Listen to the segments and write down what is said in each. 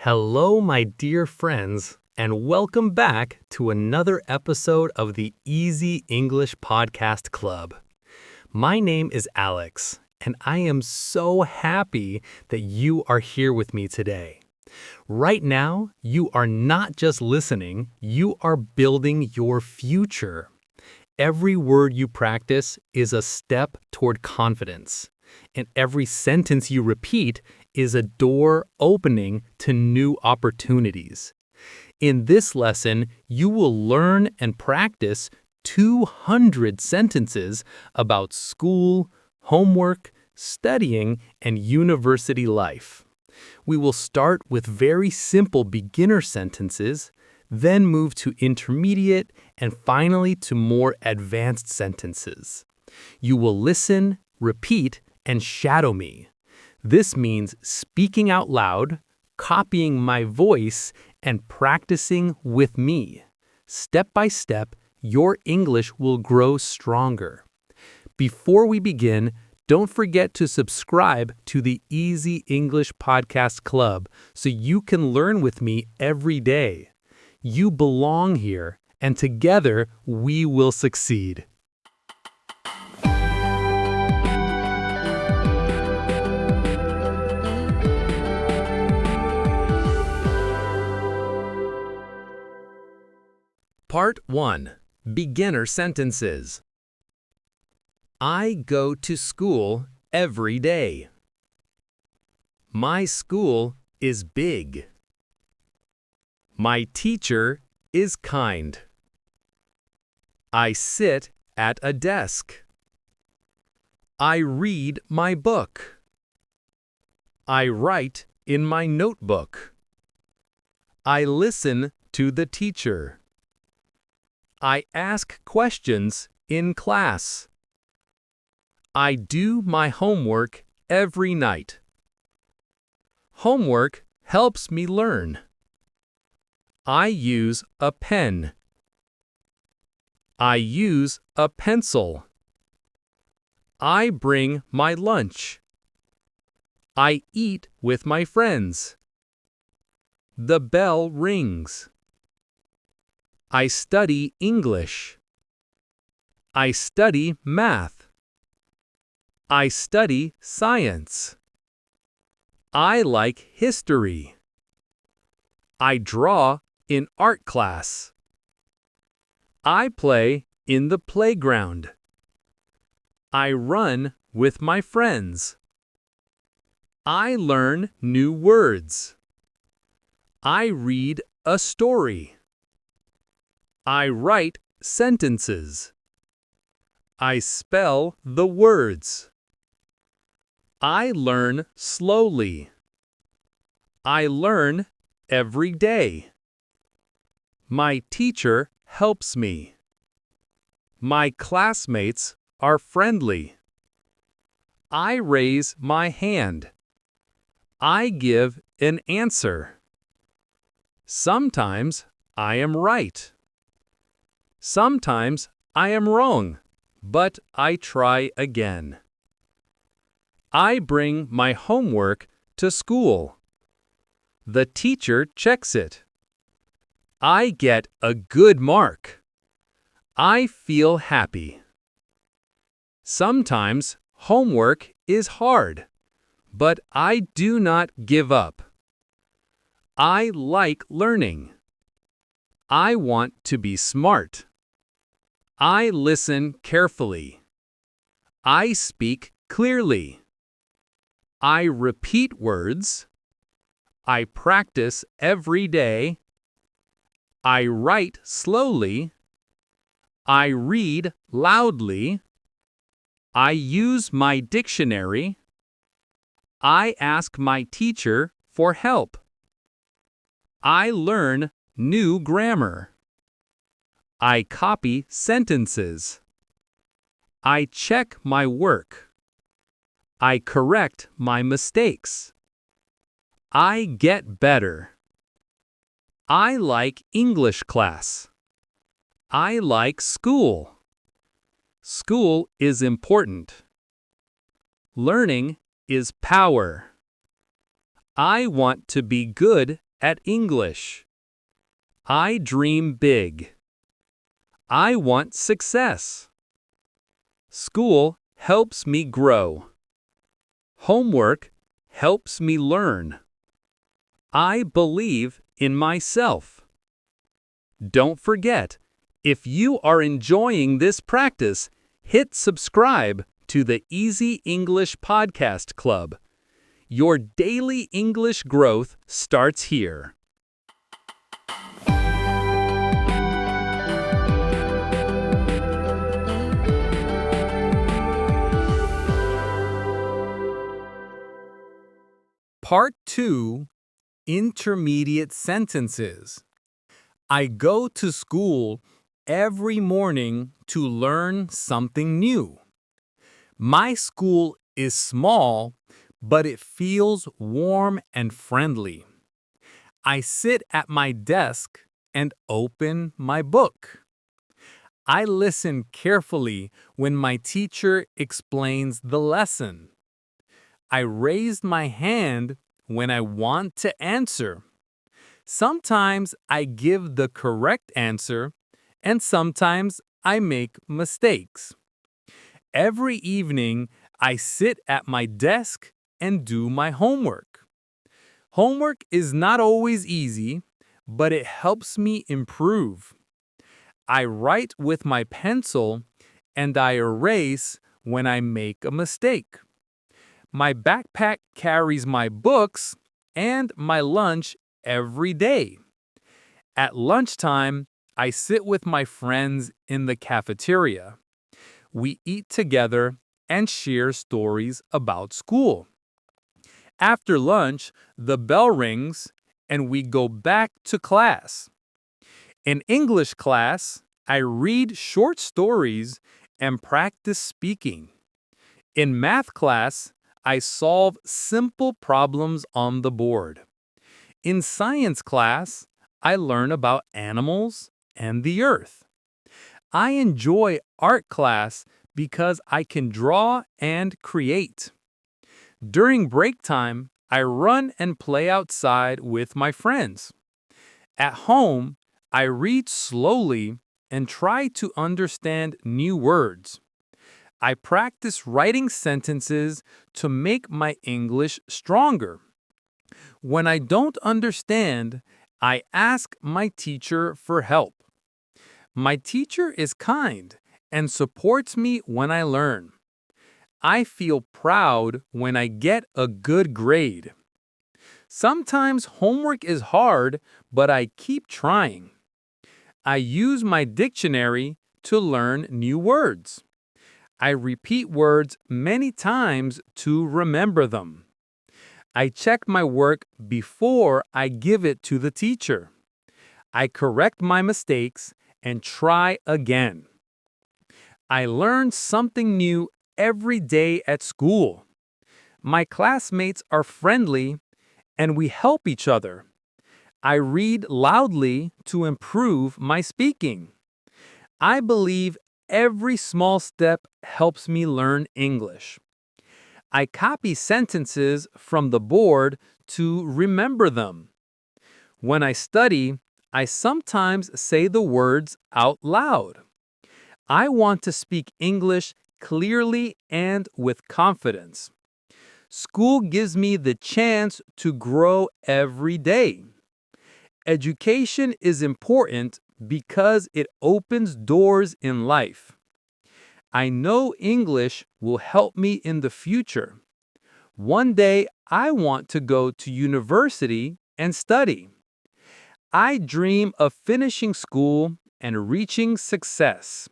Hello, my dear friends, and welcome back to another episode of the Easy English Podcast Club. My name is Alex, and I am so happy that you are here with me today. Right now, you are not just listening, you are building your future. Every word you practice is a step toward confidence, and every sentence you repeat is a door opening to new opportunities. In this lesson, you will learn and practice 200 sentences about school, homework, studying, and university life. We will start with very simple beginner sentences, then move to intermediate, and finally to more advanced sentences. You will listen, repeat, and shadow me. This means speaking out loud, copying my voice, and practicing with me. Step by step, your English will grow stronger. Before we begin, don't forget to subscribe to the Easy English Podcast Club so you can learn with me every day. You belong here, and together we will succeed. Part 1. Beginner Sentences. I go to school every day. My school is big. My teacher is kind. I sit at a desk. I read my book. I write in my notebook. I listen to the teacher. I ask questions in class. I do my homework every night. Homework helps me learn. I use a pen. I use a pencil. I bring my lunch. I eat with my friends. The bell rings. I study English. I study math. I study science. I like history. I draw in art class. I play in the playground. I run with my friends. I learn new words. I read a story. I write sentences. I spell the words. I learn slowly. I learn every day. My teacher helps me. My classmates are friendly. I raise my hand. I give an answer. Sometimes I am right. Sometimes I am wrong, but I try again. I bring my homework to school. The teacher checks it. I get a good mark. I feel happy. Sometimes homework is hard, but I do not give up. I like learning. I want to be smart. I listen carefully. I speak clearly. I repeat words. I practice every day. I write slowly. I read loudly. I use my dictionary. I ask my teacher for help. I learn new grammar. I copy sentences. I check my work. I correct my mistakes. I get better. I like English class. I like school. School is important. Learning is power. I want to be good at English. I dream big. I want success. School helps me grow. Homework helps me learn. I believe in myself. Don't forget, if you are enjoying this practice, hit subscribe to the Easy English Podcast Club. Your daily English growth starts here. Part 2, Intermediate Sentences. I go to school every morning to learn something new. My school is small, but it feels warm and friendly. I sit at my desk and open my book. I listen carefully when my teacher explains the lesson. I raise my hand when I want to answer. Sometimes I give the correct answer, and sometimes I make mistakes. Every evening, I sit at my desk and do my homework. Homework is not always easy, but it helps me improve. I write with my pencil, and I erase when I make a mistake. My backpack carries my books and my lunch every day. At lunchtime, I sit with my friends in the cafeteria. We eat together and share stories about school. After lunch, the bell rings and we go back to class. In English class, I read short stories and practice speaking. In math class, I solve simple problems on the board. In science class, I learn about animals and the earth. I enjoy art class because I can draw and create. During break time, I run and play outside with my friends. At home, I read slowly and try to understand new words. I practice writing sentences to make my English stronger. When I don't understand, I ask my teacher for help. My teacher is kind and supports me when I learn. I feel proud when I get a good grade. Sometimes homework is hard, but I keep trying. I use my dictionary to learn new words. I repeat words many times to remember them. I check my work before I give it to the teacher. I correct my mistakes and try again. I learn something new every day at school. My classmates are friendly and we help each other. I read loudly to improve my speaking. I believe every small step helps me learn English. I copy sentences from the board to remember them. When I study, I sometimes say the words out loud. I want to speak English clearly and with confidence. School gives me the chance to grow every day. Education is important because it opens doors in life. I know English will help me in the future. One day, I want to go to university and study. I dream of finishing school and reaching success.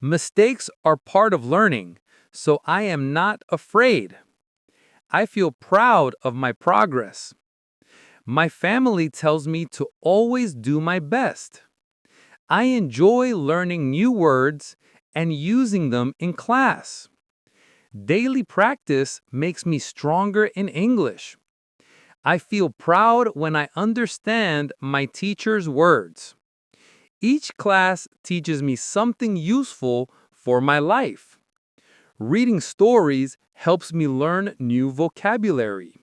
Mistakes are part of learning, so I am not afraid. I feel proud of my progress. My family tells me to always do my best. I enjoy learning new words and using them in class. Daily practice makes me stronger in English. I feel proud when I understand my teacher's words. Each class teaches me something useful for my life. Reading stories helps me learn new vocabulary.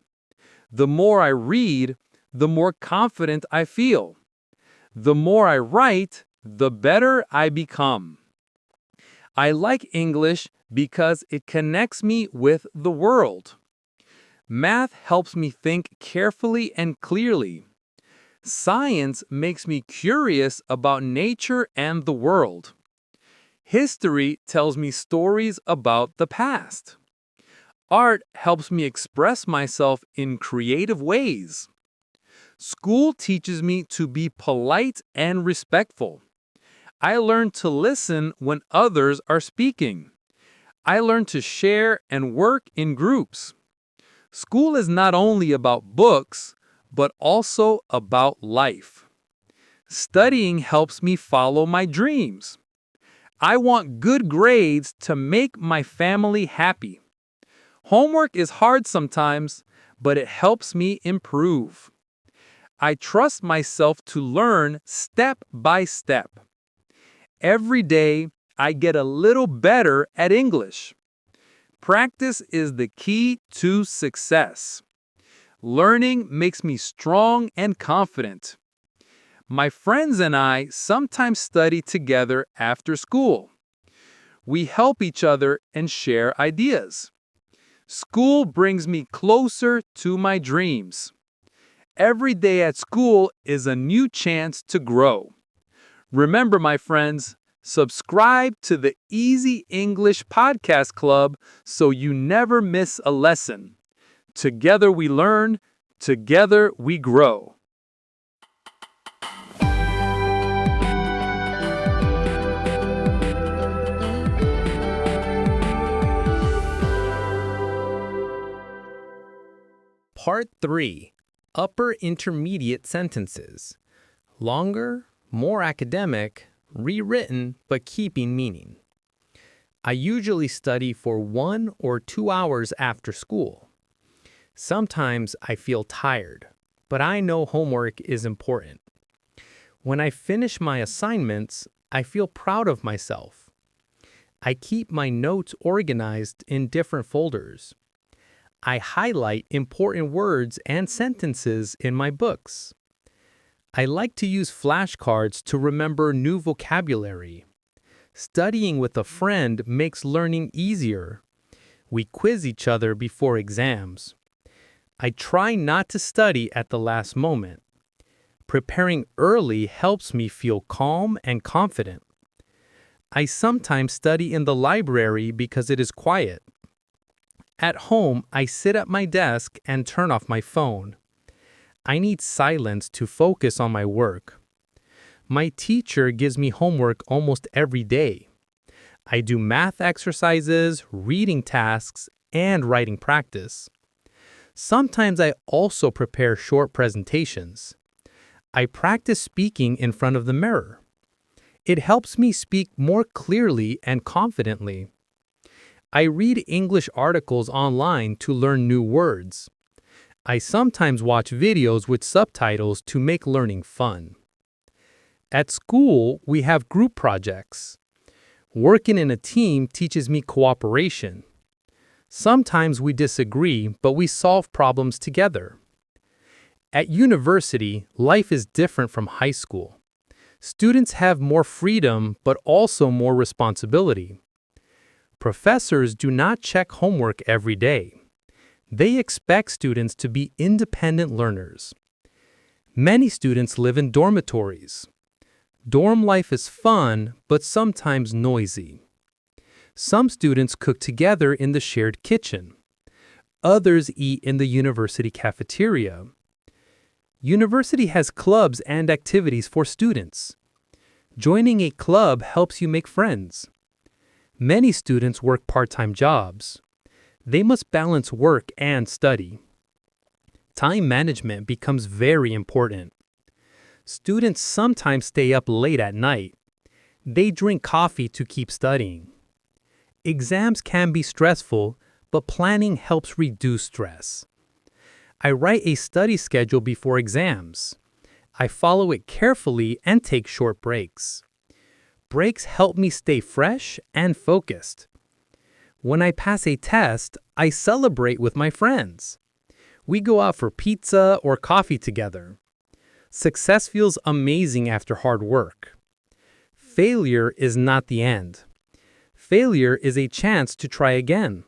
The more I read, the more confident I feel. The more I write, the better I become. I like English because it connects me with the world. Math helps me think carefully and clearly. Science makes me curious about nature and the world. History tells me stories about the past. Art helps me express myself in creative ways. School teaches me to be polite and respectful. I learn to listen when others are speaking. I learn to share and work in groups. School is not only about books, but also about life. Studying helps me follow my dreams. I want good grades to make my family happy. Homework is hard sometimes, but it helps me improve. I trust myself to learn step by step. Every day, I get a little better at English. Practice is the key to success. Learning makes me strong and confident. My friends and I sometimes study together after school. We help each other and share ideas. School brings me closer to my dreams. Every day at school is a new chance to grow. Remember, my friends, subscribe to the Easy English Podcast Club so you never miss a lesson. Together we learn, together we grow. Part 3. Upper Intermediate Sentences. Longer, more academic, rewritten but keeping meaning. I usually study for 1 or 2 hours after school. Sometimes I feel tired, but I know homework is important. When I finish my assignments, I feel proud of myself. I keep my notes organized in different folders. I highlight important words and sentences in my books. I like to use flashcards to remember new vocabulary. Studying with a friend makes learning easier. We quiz each other before exams. I try not to study at the last moment. Preparing early helps me feel calm and confident. I sometimes study in the library because it is quiet. At home, I sit at my desk and turn off my phone. I need silence to focus on my work. My teacher gives me homework almost every day. I do math exercises, reading tasks, and writing practice. Sometimes I also prepare short presentations. I practice speaking in front of the mirror. It helps me speak more clearly and confidently. I read English articles online to learn new words. I sometimes watch videos with subtitles to make learning fun. At school, we have group projects. Working in a team teaches me cooperation. Sometimes we disagree, but we solve problems together. At university, life is different from high school. Students have more freedom, but also more responsibility. Professors do not check homework every day. They expect students to be independent learners. Many students live in dormitories. Dorm life is fun, but sometimes noisy. Some students cook together in the shared kitchen. Others eat in the university cafeteria. University has clubs and activities for students. Joining a club helps you make friends. Many students work part-time jobs. They must balance work and study. Time management becomes very important. Students sometimes stay up late at night. They drink coffee to keep studying. Exams can be stressful, but planning helps reduce stress. I write a study schedule before exams. I follow it carefully and take short breaks. Breaks help me stay fresh and focused. When I pass a test, I celebrate with my friends. We go out for pizza or coffee together. Success feels amazing after hard work. Failure is not the end. Failure is a chance to try again.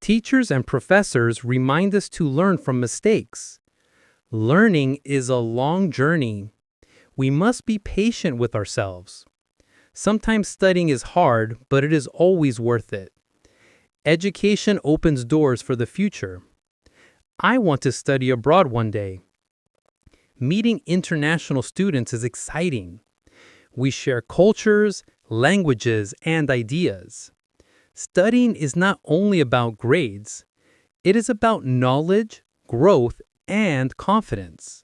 Teachers and professors remind us to learn from mistakes. Learning is a long journey. We must be patient with ourselves. Sometimes studying is hard, but it is always worth it. Education opens doors for the future. I want to study abroad one day. Meeting international students is exciting. We share cultures, languages, and ideas. Studying is not only about grades, it is about knowledge, growth, and confidence.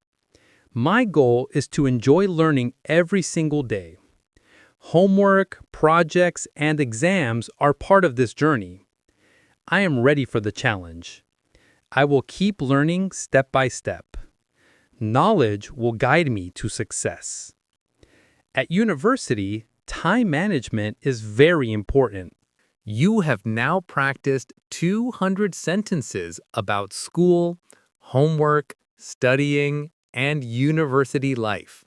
My goal is to enjoy learning every single day. Homework, projects, and exams are part of this journey. I am ready for the challenge. I will keep learning step by step. Knowledge will guide me to success. At university, time management is very important. You have now practiced 200 sentences about school, homework, studying, and university life.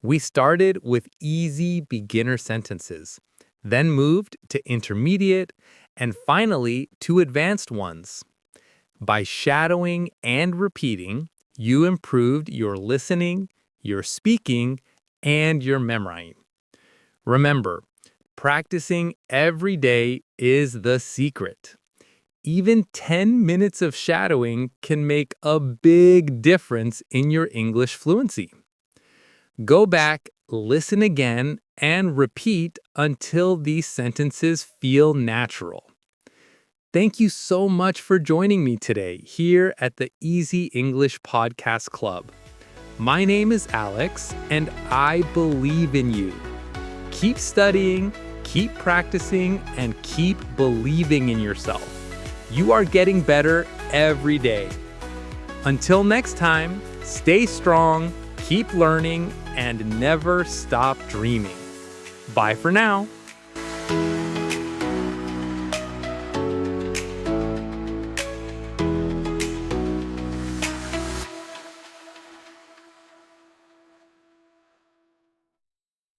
We started with easy beginner sentences, then moved to intermediate, and finally to advanced ones. By shadowing and repeating, you improved your listening, your speaking, and your memorizing. Remember, practicing every day is the secret. Even 10 minutes of shadowing can make a big difference in your English fluency. Go back, listen again, and repeat until these sentences feel natural. Thank you so much for joining me today here at the Easy English Podcast Club. My name is Alex, and I believe in you. Keep studying, keep practicing, and keep believing in yourself. You are getting better every day. Until next time, stay strong, keep learning, and never stop dreaming. Bye for now.